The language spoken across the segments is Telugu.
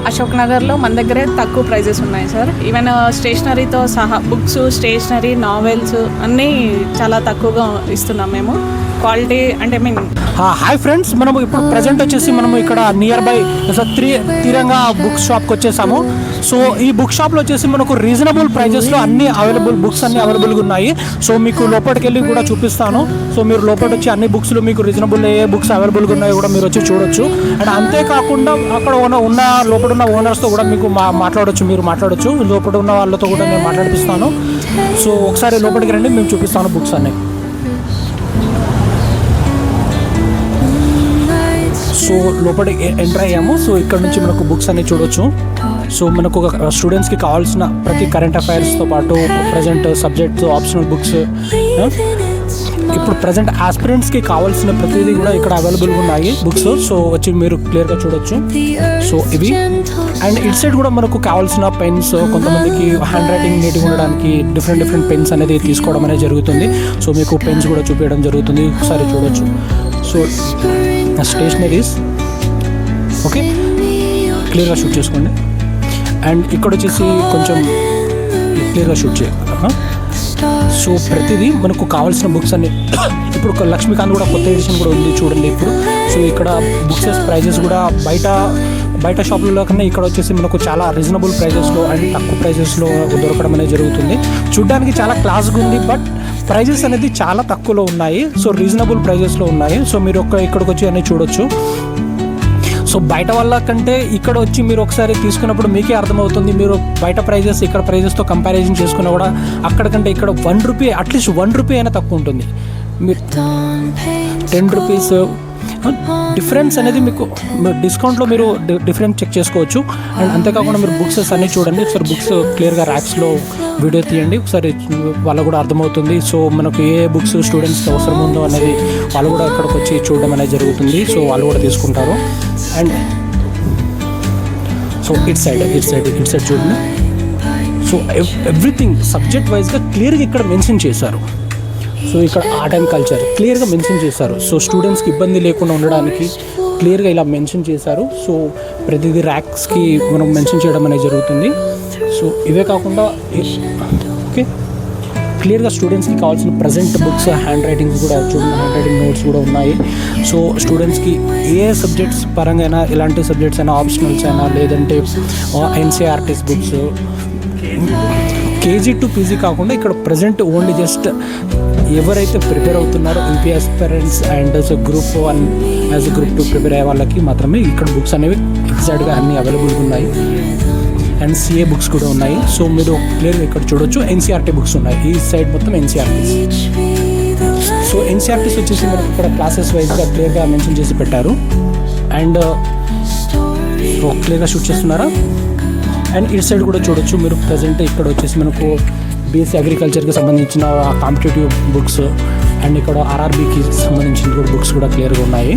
అశోక్ నగర్లో మన దగ్గరే తక్కువ ప్రైజెస్ ఉన్నాయి సార్. ఈవెన్ స్టేషనరీతో సహా బుక్స్, స్టేషనరీ, నావెల్స్ అన్నీ చాలా తక్కువగా ఇస్తున్నాం మేము. క్వాలిటీ అంటే హాయ్ ఫ్రెండ్స్, మనము ఇప్పుడు ప్రజెంట్ వచ్చేసి మనము ఇక్కడ నియర్ బై తిరంగా బుక్ షాప్కి వచ్చేసాము. సో ఈ బుక్ షాప్లో వచ్చేసి మనకు రీజనబుల్ ప్రైజెస్లో అన్ని బుక్స్ అన్ని అవైలబుల్గా ఉన్నాయి. సో మీకు లోపలికి వెళ్ళి కూడా చూపిస్తాను. సో మీరు లోపలికి వచ్చి అన్ని బుక్స్లో మీకు రీజనబుల్ ఏ బుక్స్ అవైలబుల్గా ఉన్నాయో కూడా మీరు వచ్చి చూడొచ్చు. అండ్ అంతేకాకుండా అక్కడ ఉన్న లోపల ఉన్న ఓనర్స్తో కూడా మీకు మీరు మాట్లాడొచ్చు. లోపల ఉన్న వాళ్ళతో కూడా నేను మాట్లాడిపిస్తాను. సో ఒకసారి లోపలికి రండి, మేము చూపిస్తాను బుక్స్ అన్ని. సో లోపలికి ఎంటర్ అయ్యాము. సో ఇక్కడ నుంచి మనకు బుక్స్ అన్ని చూడొచ్చు. సో మనకు స్టూడెంట్స్కి కావాల్సిన ప్రతి కరెంట్ అఫైర్స్తో పాటు ప్రజెంట్ సబ్జెక్ట్స్, ఆప్షనల్ బుక్స్, ఇప్పుడు ప్రజెంట్ ఆస్పిరెంట్స్కి కావాల్సిన ప్రతిదీ కూడా ఇక్కడ అవైలబుల్గా ఉన్నాయి బుక్స్. సో వచ్చి మీరు క్లియర్గా చూడొచ్చు. సో ఇవి అండ్ ఇట్ సైడ్ కూడా మనకు కావాల్సిన పెన్స్, కొంతమందికి హ్యాండ్ రైటింగ్ నీట్గా ఉండడానికి డిఫరెంట్ పెన్స్ అనేది తీసుకోవడం అనేది జరుగుతుంది. సో మీకు పెన్స్ కూడా చూపించడం జరుగుతుంది, ఒకసారి చూడొచ్చు. సో స్టేషనరీస్ ఓకే, క్లియర్గా షూట్ చేసుకోండి. అండ్ ఇక్కడ వచ్చేసి కొంచెం క్లియర్గా షూట్ చేయాలి. సో ప్రతిదీ మనకు కావాల్సిన బుక్స్ అన్ని ఇప్పుడు లక్ష్మీకాంత్ కూడా కొత్త ఎడిషన్ కూడా ఉంది చూడండి ఇప్పుడు. సో ఇక్కడ బుక్స్ ప్రైజెస్ కూడా బయట షాపులలో కన్నా ఇక్కడ వచ్చేసి మనకు చాలా రీజనబుల్ ప్రైజెస్లో అండ్ తక్కువ ప్రైజెస్లో దొరకడం అనేది జరుగుతుంది. చూడ్డానికి చాలా క్లాస్గా ఉంది, బట్ ప్రైజెస్ అనేది చాలా తక్కువలో ఉన్నాయి. సో రీజనబుల్ ప్రైజెస్లో ఉన్నాయి. సో మీరు ఇక్కడికి వచ్చి అన్నీ చూడొచ్చు. సో బయట వాళ్ళ కంటే ఇక్కడ వచ్చి మీరు ఒకసారి తీసుకున్నప్పుడు మీకే అర్థమవుతుంది. మీరు బయట ప్రైజెస్ ఇక్కడ ప్రైజెస్తో కంపారిజన్ చేసుకున్నా కూడా అక్కడికంటే ఇక్కడ ₹1 అట్లీస్ట్ ₹1 అయినా తక్కువ ఉంటుంది. మీరు ₹10 డిఫరెన్స్ అనేది మీకు డిస్కౌంట్లో మీరు డిఫరెన్స్ చెక్ చేసుకోవచ్చు. అండ్ అంతేకాకుండా మీరు బుక్స్ అన్నీ చూడండి. ఒకసారి బుక్స్ క్లియర్గా ర్యాక్స్లో వీడియో తీయండి, ఒకసారి వాళ్ళకు కూడా అర్థమవుతుంది. సో మనకు ఏ బుక్స్ స్టూడెంట్స్కి అవసరం ఉందో అనేది వాళ్ళు కూడా ఇక్కడికి వచ్చి చూడడం అనేది జరుగుతుంది. సో వాళ్ళు కూడా తీసుకుంటారు. అండ్ సో ఇట్ సైడ్ చూడండి. సో ఎవ్రీథింగ్ సబ్జెక్ట్ వైజ్గా క్లియర్గా ఇక్కడ మెన్షన్ చేశారు. సో ఇక్కడ ఆర్ట్ అండ్ కల్చర్ క్లియర్గా మెన్షన్ చేశారు. సో స్టూడెంట్స్కి ఇబ్బంది లేకుండా ఉండడానికి క్లియర్గా ఇలా మెన్షన్ చేశారు. సో ప్రతిదీ ర్యాక్స్కి మనం మెన్షన్ చేయడం అనేది జరుగుతుంది. సో ఇవే కాకుండా ఓకే క్లియర్గా స్టూడెంట్స్కి కావాల్సిన ప్రజెంట్ బుక్స్, హ్యాండ్ రైటింగ్స్ కూడా చూడండి, హ్యాండ్ రైటింగ్ నోట్స్ కూడా ఉన్నాయి. సో స్టూడెంట్స్కి ఏ సబ్జెక్ట్స్ పరంగా అయినా, ఎలాంటి సబ్జెక్ట్స్ అయినా, ఆప్షనల్స్ అయినా, లేదంటే NCERTs books, KG to PG కాకుండా ఇక్కడ ప్రజెంట్ ఓన్లీ జస్ట్ ఎవరైతే ప్రిపేర్ అవుతున్నారో UP aspirants and group 1 as group 2 prepare అయ్యే వాళ్ళకి మాత్రమే ఇక్కడ బుక్స్ అనేవి ఎగ్జాక్ట్గా అన్నీ అవైలబుల్గా ఉన్నాయి. అండ్ సిఏ బుక్స్ కూడా ఉన్నాయి. సో మీరు క్లియర్గా ఇక్కడ చూడొచ్చు. ఎన్సీఆర్టీ బుక్స్ ఉన్నాయి, ఈ సైడ్ మొత్తం ఎన్సీఆర్టీస్. సో ఎన్సీఆర్టీస్ వచ్చేసి మనకు ఇక్కడ క్లాసెస్ వైజ్గా క్లియర్గా మెన్షన్ చేసి పెట్టారు. అండ్ క్లియర్గా షూట్ చేస్తున్నారా. అండ్ ఇటు సైడ్ కూడా చూడొచ్చు మీరు. ప్రజెంట్ ఇక్కడ వచ్చేసి మనకు బీఎస్సీ అగ్రికల్చర్కి సంబంధించిన కాంపిటేటివ్ బుక్స్ అండ్ ఇక్కడ ఆర్ఆర్బీకి సంబంధించిన కూడా బుక్స్ కూడా క్లియర్గా ఉన్నాయి.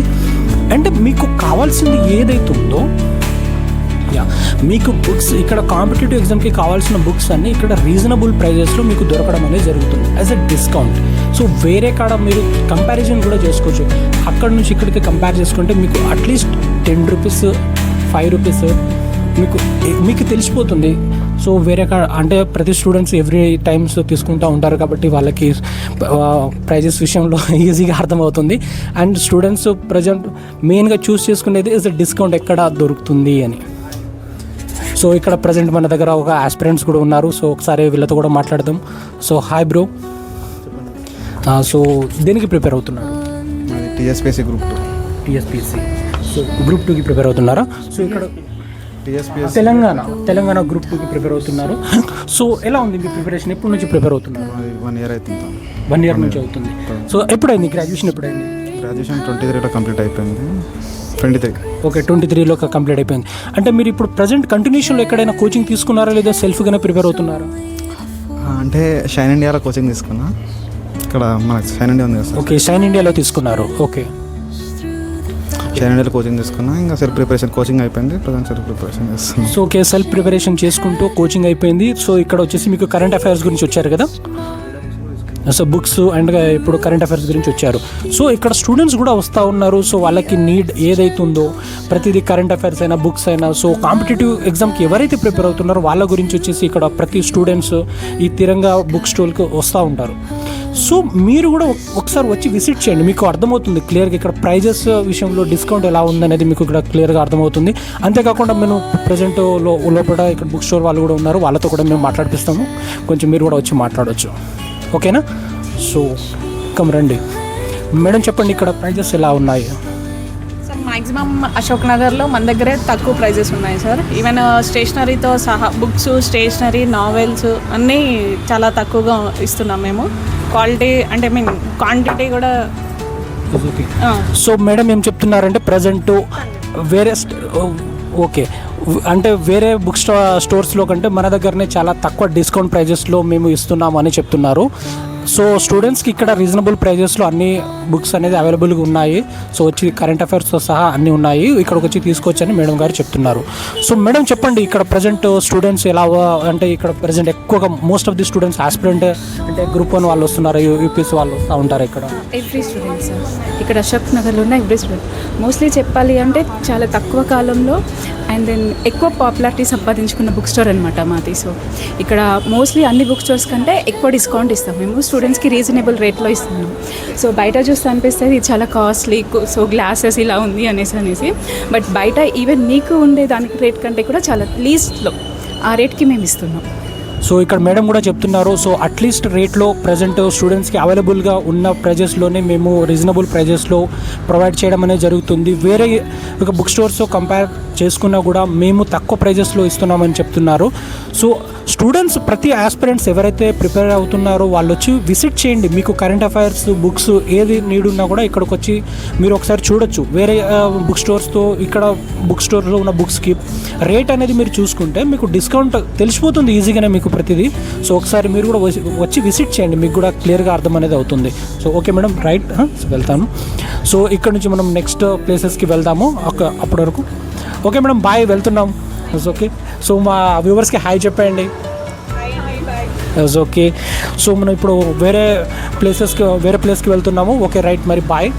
అంటే మీకు కావాల్సింది ఏదైతే ఉందో మీకు బుక్స్ ఇక్కడ కాంపిటేటివ్ ఎగ్జామ్కి కావాల్సిన బుక్స్ అన్నీ ఇక్కడ రీజనబుల్ ప్రైజెస్లో మీకు దొరకడం అనేది జరుగుతుంది యాజ్ ఎ డిస్కౌంట్. సో వేరే కాడ మీరు కంపారిజన్ కూడా చేసుకోవచ్చు. అక్కడ నుంచి ఇక్కడికి కంపేర్ చేసుకుంటే మీకు అట్లీస్ట్ ₹10, ₹5 మీకు తెలిసిపోతుంది. సో వేరే అంటే ప్రతి స్టూడెంట్స్ ఎవ్రీ టైమ్స్ తీసుకుంటూ ఉంటారు కాబట్టి వాళ్ళకి ప్రైజెస్ విషయంలో ఈజీగా అర్థమవుతుంది. అండ్ స్టూడెంట్స్ ప్రజెంట్ మెయిన్గా చూస్ చేసుకునేది ఇస్ డిస్కౌంట్ ఎక్కడ దొరుకుతుంది అని. సో ఇక్కడ ప్రజెంట్ మన దగ్గర ఒక ఆస్పిరెంట్స్ కూడా ఉన్నారు. సో ఒకసారి వీళ్ళతో కూడా మాట్లాడదాం. సో హాయ్ బ్రో, సో దేనికి ప్రిపేర్ అవుతున్నారు? TSPSC group 2. TSPSC so group 2కి ప్రిపేర్ అవుతున్నారా? సో ఇక్కడ తెలంగాణ గ్రూప్ 2కి ప్రిపేర్ అవుతున్నారు. సో ఎలా ఉంది మీ ప్రిపరేషన్? ఎప్పటి నుంచి ప్రిపేర్ అవుతున్నారు? 1 year అవుతుంది. 1 year నుంచి అవుతుంది. సో ఎప్పుడైంది గ్రాడ్యుయేషన్? ఎప్పుడైంది గ్రాడ్యుయేషన్? 23లో కంప్లీట్ అయిపోయింది. 23 ఓకే, 23లో కంప్లీట్ అయిపోయింది. అంటే మీరు ఇప్పుడు ప్రజెంట్ కంటిన్యూషన్లో ఎక్కడైనా కోచింగ్ తీసుకున్నారా లేదా సెల్ఫ్గానే ప్రిపేర్ అవుతున్నారా? అంటే షైన్ ఇండియాలో కోచింగ్ తీసుకున్నా. ఇక్కడ మనకి షైన్ ఇండియా ఉంది కదా. ఓకే, షైన్ ఇండియాలో తీసుకున్నారు. ఓకే, షైన్ ఇండియాలో కోచింగ్ తీసుకున్నా. ఇంకా సెల్ఫ్ ప్రిపరేషన్ కోచింగ్ అయిపోయింది. ప్రజెంట్ సెల్ఫ్ ప్రిపరేషన్ చేస్తున్నాను. సో ఓకే, సెల్ఫ్ ప్రిపరేషన్ చేసుకుంటూ కోచింగ్ అయిపోయింది. సో ఇక్కడ వచ్చేసి మీకు కరెంట్ అఫైర్స్ గురించి వచ్చారు కదా. సో బుక్స్ అండ్ ఇప్పుడు కరెంట్ అఫైర్స్ గురించి వచ్చారు. సో ఇక్కడ స్టూడెంట్స్ కూడా వస్తూ ఉన్నారు. సో వాళ్ళకి నీడ్ ఏదైతుందో ప్రతిదీ కరెంట్ అఫైర్స్ అయినా బుక్స్ అయినా, సో కాంపిటేటివ్ ఎగ్జామ్కి ఎవరైతే ప్రిపేర్ అవుతున్నారో వాళ్ళ గురించి వచ్చేసి ఇక్కడ ప్రతి స్టూడెంట్స్ ఈ తిరంగా బుక్ స్టోర్కి వస్తూ ఉంటారు. సో మీరు కూడా ఒకసారి వచ్చి విజిట్ చేయండి, మీకు అర్థమవుతుంది క్లియర్గా ఇక్కడ ప్రైజెస్ విషయంలో డిస్కౌంట్ ఎలా ఉందనేది మీకు ఇక్కడ క్లియర్గా అర్థమవుతుంది. అంతేకాకుండా మేము ప్రజెంట్ లోపల ఇక్కడ బుక్ స్టోర్ వాళ్ళు కూడా ఉన్నారు, వాళ్ళతో కూడా మేము మాట్లాడిపిస్తాము. కొంచెం మీరు కూడా వచ్చి మాట్లాడవచ్చు, ఓకేనా? సో రండి మేడం, చెప్పండి ఇక్కడ ప్రైజెస్ ఎలా ఉన్నాయి? సార్ మ్యాక్సిమం అశోక్ నగర్లో మన దగ్గరే తక్కువ ప్రైజెస్ ఉన్నాయి సార్. ఈవెన్ స్టేషనరీతో సహా బుక్స్, స్టేషనరీ, నావెల్స్ అన్నీ చాలా తక్కువగా ఇస్తున్నాం మేము. క్వాలిటీ అంటే క్వాంటిటీ కూడా. సో మేడం ఏం చెప్తున్నారంటే ప్రజెంట్ వేరే ఓకే అంటే వేరే బుక్ స్టోర్స్లో కంటే మన దగ్గరనే చాలా తక్కువ డిస్కౌంట్ ప్రైజెస్లో మేము ఇస్తున్నాము అని చెప్తున్నారు. సో స్టూడెంట్స్కి ఇక్కడ రీజనబుల్ ప్రైజెస్లో అన్ని బుక్స్ అనేది అవైలబుల్గా ఉన్నాయి. సో వచ్చి కరెంట్ అఫైర్స్తో సహా అన్నీ ఉన్నాయి, ఇక్కడికి వచ్చి తీసుకొచ్చని మేడం గారు చెప్తున్నారు. సో మేడం చెప్పండి, ఇక్కడ ప్రజెంట్ స్టూడెంట్స్ ఎలా అంటే ఇక్కడ ప్రజెంట్ ఎక్కువగా most of the students aspirant అంటే గ్రూప్ 1 వాళ్ళు వస్తున్నారు, యూపీఎస్ వాళ్ళు వస్తూ ఉంటారు ఇక్కడ. ఎవ్రీ స్టూడెంట్స్ ఇక్కడ అశోక్ నగర్లో ఉన్న ఎవ్రీ స్టూడెంట్ మోస్ట్లీ చెప్పాలి అంటే చాలా తక్కువ కాలంలో అండ్ దెన్ ఎక్కువ పాపులారిటీ సంపాదించుకున్న బుక్ స్టోర్ అనమాట మాది. సో ఇక్కడ మోస్ట్లీ అన్ని బుక్ స్టోర్స్ కంటే ఎక్కువ డిస్కౌంట్ ఇస్తాం మేము, స్టూడెంట్స్కి రీజనబుల్ రేట్లో ఇస్తున్నాం. సో బయట చూస్తే అనిపిస్తుంది ఇది చాలా కాస్ట్లీ, సో గ్లాసెస్ ఇలా ఉంది అనేసి, బట్ బయట ఈవెన్ నీకు ఉండే దానికి రేట్ కంటే కూడా చాలా లీస్ట్లో ఆ రేట్కి మేము ఇస్తున్నాం. సో ఇక్కడ మేడం కూడా చెప్తున్నారు, సో అట్లీస్ట్ రేట్లో ప్రజెంట్ స్టూడెంట్స్కి అవైలబుల్గా ఉన్న ప్రైజెస్లోనే మేము రీజనబుల్ ప్రైజెస్లో ప్రొవైడ్ చేయడం అనేది జరుగుతుంది. వేరే ఒక బుక్ స్టోర్స్తో కంపేర్ చేసుకున్నా కూడా మేము తక్కువ ప్రైజెస్లో ఇస్తున్నామని చెప్తున్నారు. సో స్టూడెంట్స్ ప్రతి ఆస్పిరెంట్స్ ఎవరైతే ప్రిపేర్ అవుతున్నారో వాళ్ళు వచ్చి విజిట్ చేయండి. మీకు కరెంట్ అఫైర్స్ బుక్స్ ఏది నీడ్ ఉన్నా కూడా ఇక్కడికి వచ్చి మీరు ఒకసారి చూడొచ్చు. వేరే బుక్ స్టోర్స్తో ఇక్కడ బుక్ స్టోర్లో ఉన్న బుక్స్కి రేట్ అనేది మీరు చూసుకుంటే మీకు డిస్కౌంట్ తెలిసిపోతుంది ఈజీగానే మీకు ప్రతిదీ. సో ఒకసారి మీరు కూడా వచ్చి విజిట్ చేయండి, మీకు కూడా క్లియర్గా అర్థం అనేది అవుతుంది. సో ఓకే మేడం, రైట్, వెళ్తాను. సో ఇక్కడ నుంచి మనం నెక్స్ట్ ప్లేసెస్కి వెళ్దాము అప్పటి వరకు. ఓకే మేడం, బాయ్, వెళ్తున్నాం. ఓకే, సో మా వ్యూవర్స్కి హాయ్ చెప్పండి. ఓకే, సో మనం ఇప్పుడు వేరే ప్లేస్కి వెళ్తున్నాము. ఓకే రైట్, మరి బాయ్.